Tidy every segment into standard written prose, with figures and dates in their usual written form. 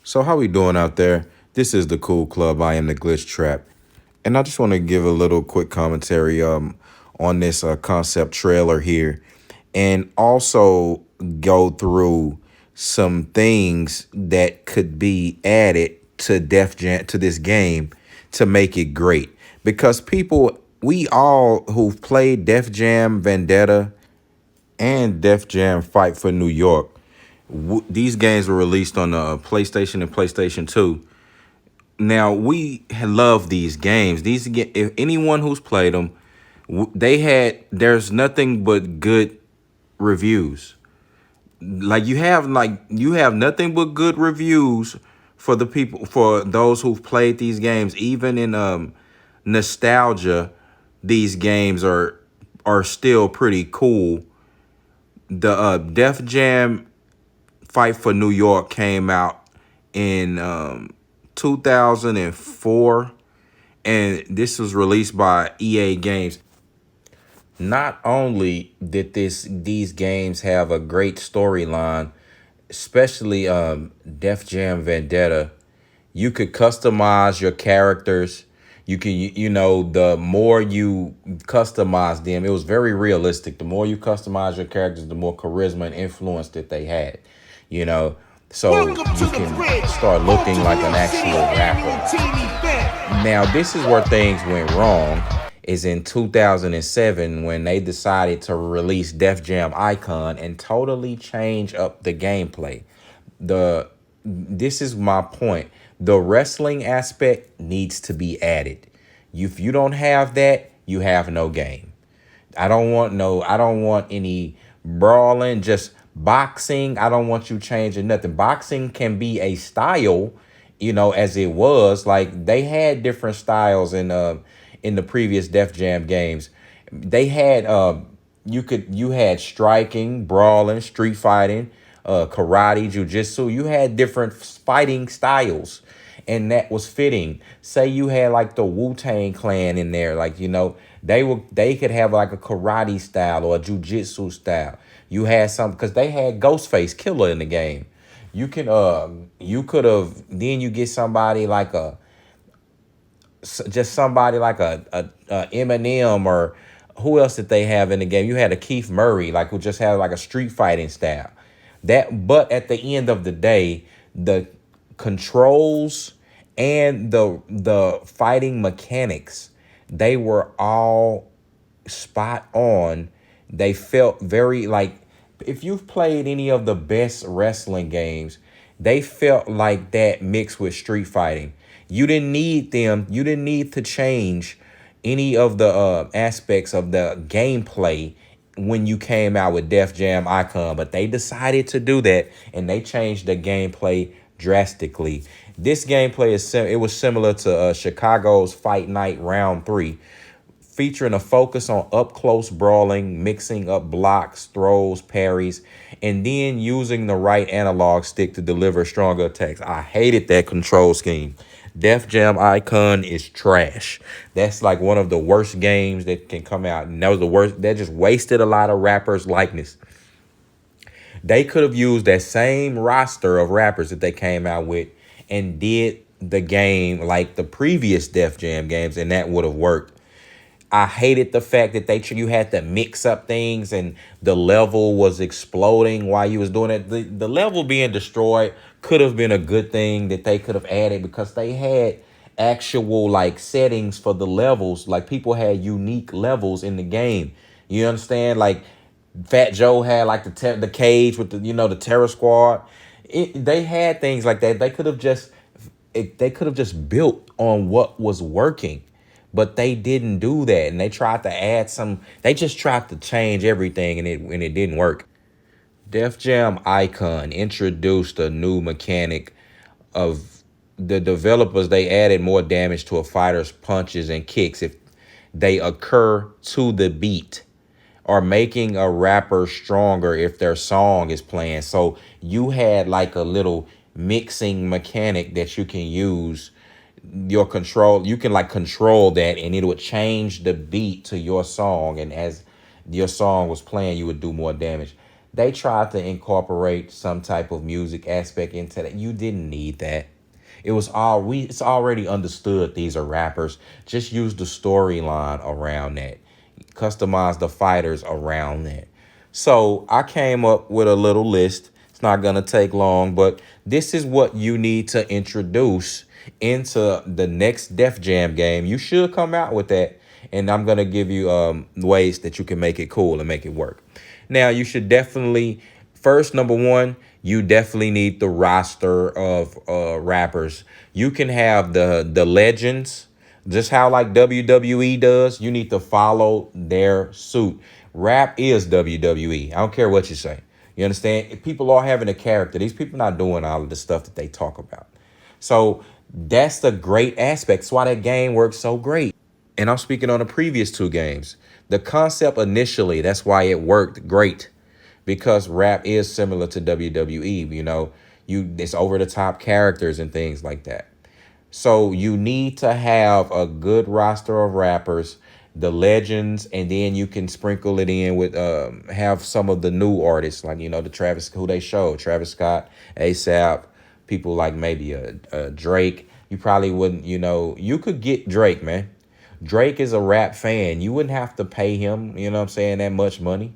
So how we doing out there? This is the Cool Club. I am the Glitch Trap, and I just want to give a little quick commentary on this concept trailer here, and also go through some things that could be added to Def Jam to this game to make it great. Because people, we all who've played Def Jam Vendetta and Def Jam Fight for New York, these games were released on the PlayStation and PlayStation 2. Now we love these games. If anyone who's played them, there's nothing but good reviews. You have nothing but good reviews for those who've played these games. Even in nostalgia, these games are still pretty cool. The Def Jam Fight for New York came out in 2004, and this was released by EA Games. Not only did these games have a great storyline, especially Def Jam Vendetta, you could customize your characters. The more you customize them, it was very realistic. The more you customize your characters, the more charisma and influence that they had. You know, so you can start looking like an actual rapper. Now, this is where things went wrong. Is in 2007 when they decided to release Def Jam Icon and totally change up the gameplay. This is my point. The wrestling aspect needs to be added. If you don't have that, you have no game. I don't want any brawling, just boxing. I don't want you changing nothing. Boxing can be a style, as it was. Like they had different styles in the previous Def Jam games. They had you had striking, brawling, street fighting, karate, jujitsu. You had different fighting styles, and that was fitting. Say you had like the Wu-Tang Clan in there, they could have like a karate style or a jujitsu style. You had some because they had Ghostface Killer in the game. You could have then you get somebody like a Eminem, or who else did they have in the game? You had a Keith Murray, like who just had like a street fighting style. But at the end of the day, the controls and the fighting mechanics, they were all spot on. They felt very like, if you've played any of the best wrestling games, they felt like that mixed with street fighting. You didn't need to change any of the aspects of the gameplay when you came out with Def Jam Icon, but they decided to do that and they changed the gameplay drastically. This gameplay it was similar to Chicago's Fight Night Round 3, featuring a focus on up close brawling, mixing up blocks, throws, parries, and then using the right analog stick to deliver stronger attacks. I hated that control scheme. Def Jam Icon is trash. That's like one of the worst games that can come out. And that was the worst. That just wasted a lot of rappers' likeness. They could have used that same roster of rappers that they came out with and did the game like the previous Def Jam games, and that would have worked. I hated the fact that you had to mix up things and the level was exploding while you was doing it. The level being destroyed could have been a good thing that they could have added, because they had actual like settings for the levels. Like people had unique levels in the game. You understand? Like Fat Joe had like the cage with the Terror Squad. They had things like that. They could have just built on what was working. But they didn't do that, and they tried to add some. They just tried to change everything, and it didn't work. Def Jam Icon introduced a new mechanic of the developers. They added more damage to a fighter's punches and kicks if they occur to the beat, or making a rapper stronger if their song is playing. So you had like a little mixing mechanic that you can use. You can like control that, and it would change the beat to your song, and as your song was playing, you would do more damage. They tried to incorporate some type of music aspect into that. You didn't need that. It's already understood these are rappers. Just use the storyline around that. Customize the fighters around that. So I came up with a little list. It's not gonna take long, but this is what you need to introduce into the next Def Jam game. You should come out with that, and I'm gonna give you ways that you can make it cool and make it work. Now you should definitely first, number one, you definitely need the roster of rappers. You can have the legends, just how like WWE does. You need to follow their suit. Rap is WWE. I don't care what you say. You understand? If people are having a character. These people not doing all of the stuff that they talk about. So that's the great aspect. That's why that game works so great. And I'm speaking on the previous two games. The concept initially, that's why it worked great, because rap is similar to WWE. It's over the top characters and things like that. So you need to have a good roster of rappers, the legends, and then you can sprinkle it in with have some of the new artists, like the Travis, who they show, Travis Scott, ASAP, people like maybe a Drake. You probably wouldn't, you could get Drake, man. Drake is a rap fan. You wouldn't have to pay him, you know what I'm saying, that much money.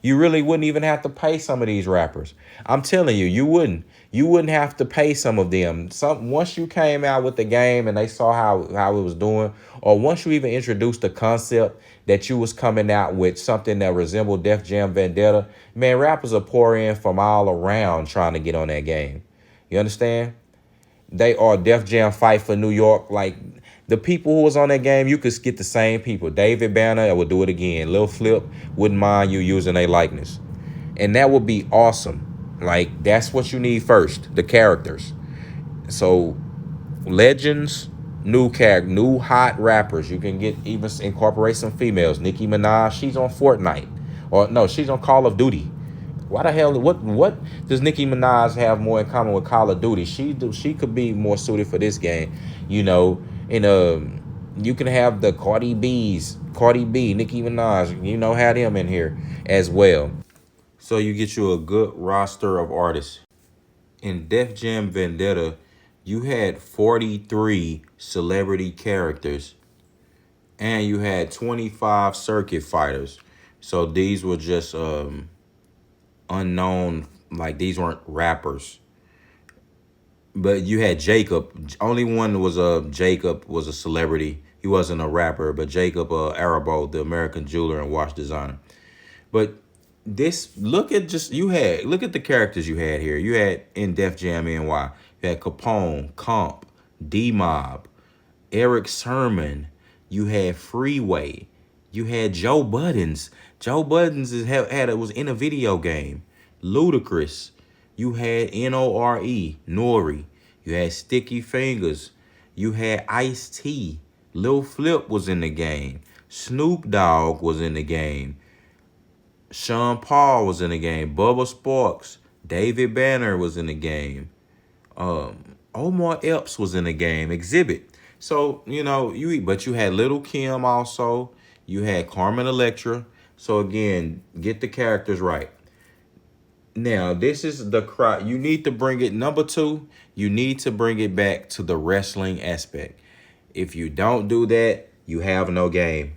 You really wouldn't even have to pay some of these rappers. I'm telling you, you wouldn't. You wouldn't have to pay some of them. Once you came out with the game and they saw how it was doing, or once you even introduced the concept that you was coming out with something that resembled Def Jam Vendetta, man, rappers are pouring in from all around trying to get on that game. You understand? They are Def Jam Fight for New York. Like the people who was on that game, you could get the same people. David Banner, I would do it again. Lil Flip wouldn't mind you using a likeness. And that would be awesome. Like that's what you need first, the characters. So legends, new hot rappers. You can get even incorporate some females. Nicki Minaj, she's on Fortnite. Or no, she's on Call of Duty. Why the hell? What does Nicki Minaj have more in common with Call of Duty? She could be more suited for this game, you know. And you can have the Cardi B, Nicki Minaj, have them in here as well. So you get you a good roster of artists. In Def Jam Vendetta, you had 43 celebrity characters, and you had 25 circuit fighters. So these were just unknown, like these weren't rappers. But you had Jacob. Only one was Jacob was a celebrity. He wasn't a rapper, but Jacob Arabo, the American jeweler and watch designer. But this look at the characters you had here. You had in Def Jam NY. You had Capone, Comp, D Mob, Eric Sermon. You had Freeway. You had Joe Buttons. Joe Buttons was in a video game. Ludacris. You had Nore, Nori. You had Sticky Fingers. You had Ice T. Lil Flip was in the game. Snoop Dogg was in the game. Sean Paul was in the game. Bubba Sparks. David Banner was in the game. Omar Epps was in the game. Exhibit. So, but you had Little Kim also. You had Carmen Electra. So again, get the characters right. Now, this is the cry. You need to bring it. Number two, you need to bring it back to the wrestling aspect. If you don't do that, you have no game.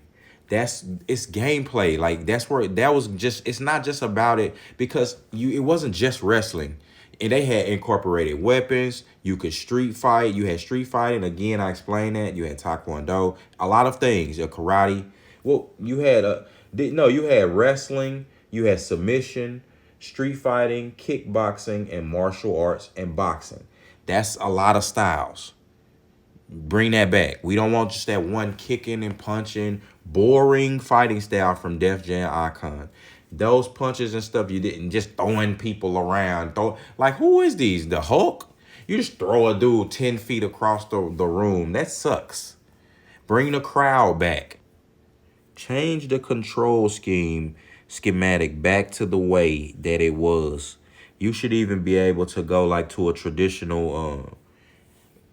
It's gameplay. Like that's where that was just. It's not just about it because it wasn't just wrestling. And they had incorporated weapons. You could street fight. You had street fighting. Again, I explained that. You had taekwondo. A lot of things. Your karate. Well, you had you had wrestling. You had submission, street fighting, kickboxing, and martial arts and boxing. That's a lot of styles. Bring that back. We don't want just that one kicking and punching, boring fighting style from Def Jam Icon. Those punches and stuff you didn't just throwing people around. Like, who is these? The Hulk? You just throw a dude 10 feet across the room. That sucks. Bring the crowd back. Change the control schematic back to the way that it was. You should even be able to go like to a traditional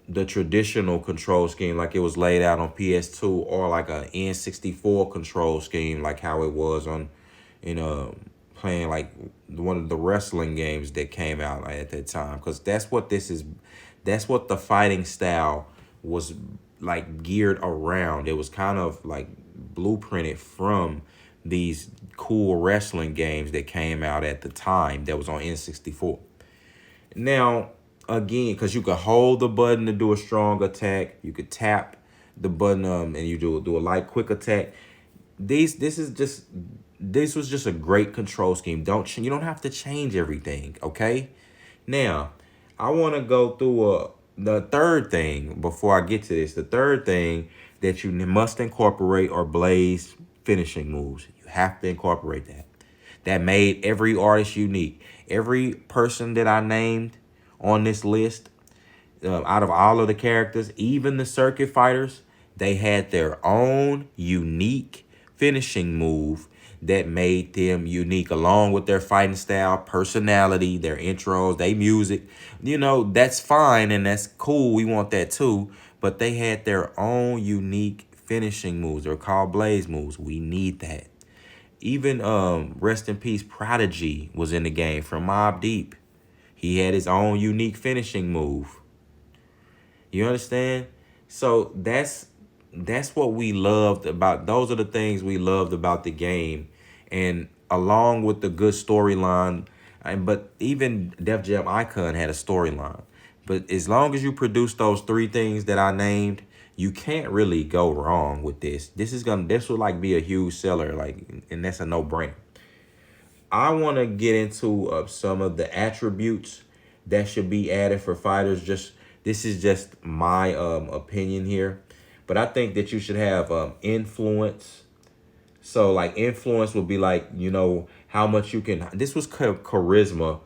the traditional control scheme like it was laid out on PS2 or like a N64 control scheme like how it was on in playing like one of the wrestling games that came out at that time, because that's what this is. That's what the fighting style was like geared around. It was kind of like blueprinted from these cool wrestling games that came out at the time that was on N64. Now, again, because you could hold the button to do a strong attack, you could tap the button and you do a light quick attack. This was just a great control scheme. You don't have to change everything, okay? Now, I want to go through the third thing before I get to this. The third thing that you must incorporate are Blaze finishing moves. You have to incorporate that. That made every artist unique. Every person that I named on this list, out of all of the characters, even the circuit fighters, they had their own unique finishing move that made them unique, along with their fighting style, personality, their intros, their music. That's fine and that's cool. We want that too. But they had their own unique finishing moves. They're called Blaze moves. We need that. Even rest in peace, Prodigy was in the game from Mobb Deep. He had his own unique finishing move. You understand? So that's what we loved about. Those are the things we loved about the game, and along with the good storyline. But even Def Jam Icon had a storyline. But as long as you produce those three things that I named, you can't really go wrong with this. This will like be a huge seller, and that's a no-brainer. I want to get into some of the attributes that should be added for fighters. This is just my opinion here, but I think that you should have influence. So like influence would be like, how much you can. This was charisma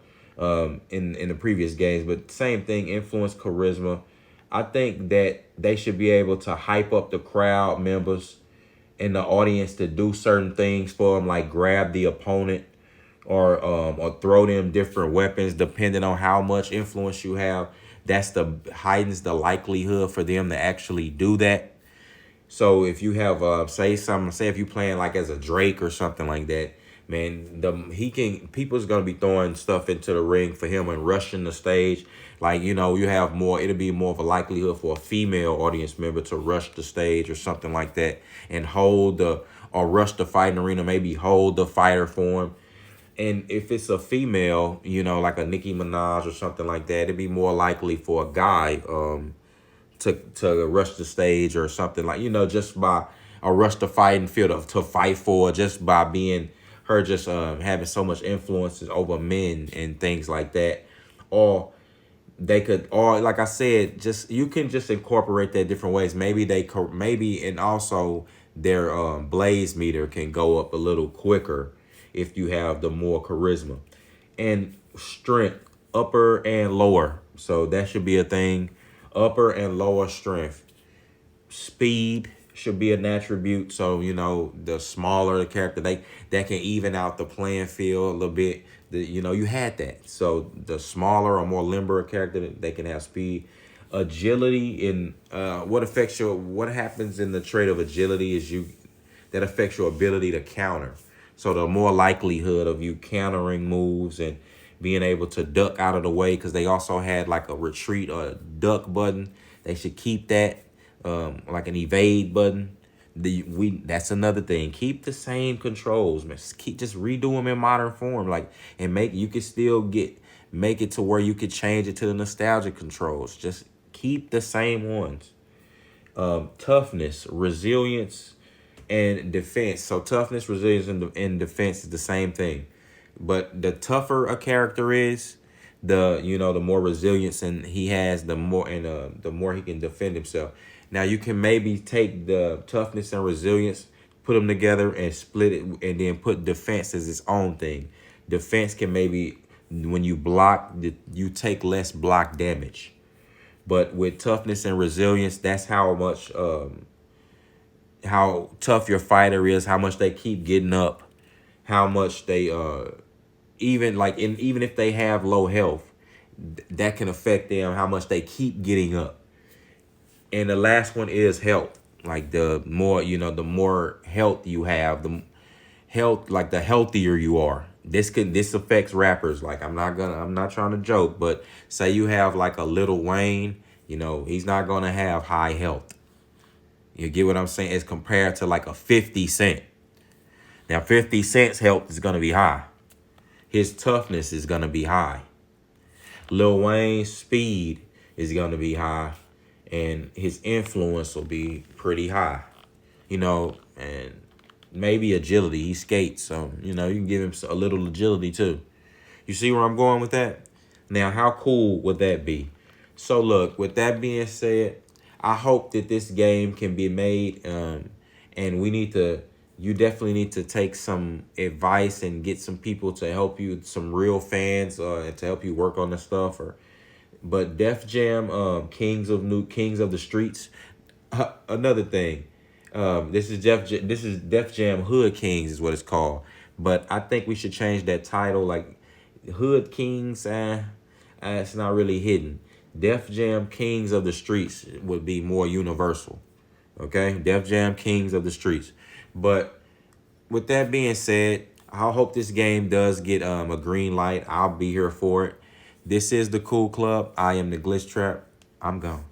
in the previous games, but same thing, influence, charisma. I think that they should be able to hype up the crowd members and the audience to do certain things for them, like grab the opponent or throw them different weapons depending on how much influence you have. That's the heightens the likelihood for them to actually do that. So if you have say if you playing like as a Drake or something like that, man, people's gonna be throwing stuff into the ring for him and rushing the stage. Like, you have more, it'll be more of a likelihood for a female audience member to rush the stage or something like that and or rush the fighting arena, maybe hold the fighter for him. And if it's a female, like a Nicki Minaj or something like that, it'd be more likely for a guy to rush the stage or something like, just by a rush the fighting field to fight for, just by being her, just having so much influence over men and things like that. Or like I said, you can just incorporate that different ways. And also their blaze meter can go up a little quicker if you have the more charisma and strength, upper and lower. So that should be a thing. Upper and lower strength. Speed should be an attribute. So, the smaller the character, that can even out the playing field a little bit. You had that. So the smaller or more limber a character, they can have speed. Agility in what happens in the trait of agility is that affects your ability to counter. So the more likelihood of you countering moves and being able to duck out of the way, because they also had like a retreat or a duck button. They should keep that, like an evade button. That's another thing. Keep the same controls, man. Just redo them in modern form, and you could still make it to where you could change it to the nostalgic controls. Just keep the same ones. Toughness, resilience, and defense. So toughness, resilience, and defense is the same thing. But the tougher a character is, the more resilience and he has, the more he can defend himself. Now you can maybe take the toughness and resilience, put them together and split it, and then put defense as its own thing. Defense can maybe, when you block, you take less block damage. But with toughness and resilience, that's how much how tough your fighter is, how much they keep getting up, how much they even if they have low health, that can affect them, how much they keep getting up. And the last one is health. Like the more health you have, the healthier you are. This affects rappers. Like I'm not trying to joke, but say you have like a Lil Wayne, he's not gonna have high health. You get what I'm saying? As compared to like a 50 Cent. Now 50 Cent's health is gonna be high. His toughness is gonna be high. Lil Wayne's speed is gonna be high, and his influence will be pretty high. And maybe agility. He skates, so you can give him a little agility too. You see where I'm going with that? Now, how cool would that be? So look, with that being said, I hope that this game can be made, and you definitely need to take some advice and get some people to help you, some real fans, to help you work on the stuff. But Def Jam, Kings of the Streets. Another thing, this is Def Jam Hood Kings is what it's called. But I think we should change that title, like Hood Kings. It's not really hidden. Def Jam Kings of the Streets would be more universal. Okay, Def Jam Kings of the Streets. But with that being said, I hope this game does get a green light. I'll be here for it. This is the Cool Club. I am the Glitch Trap. I'm gone.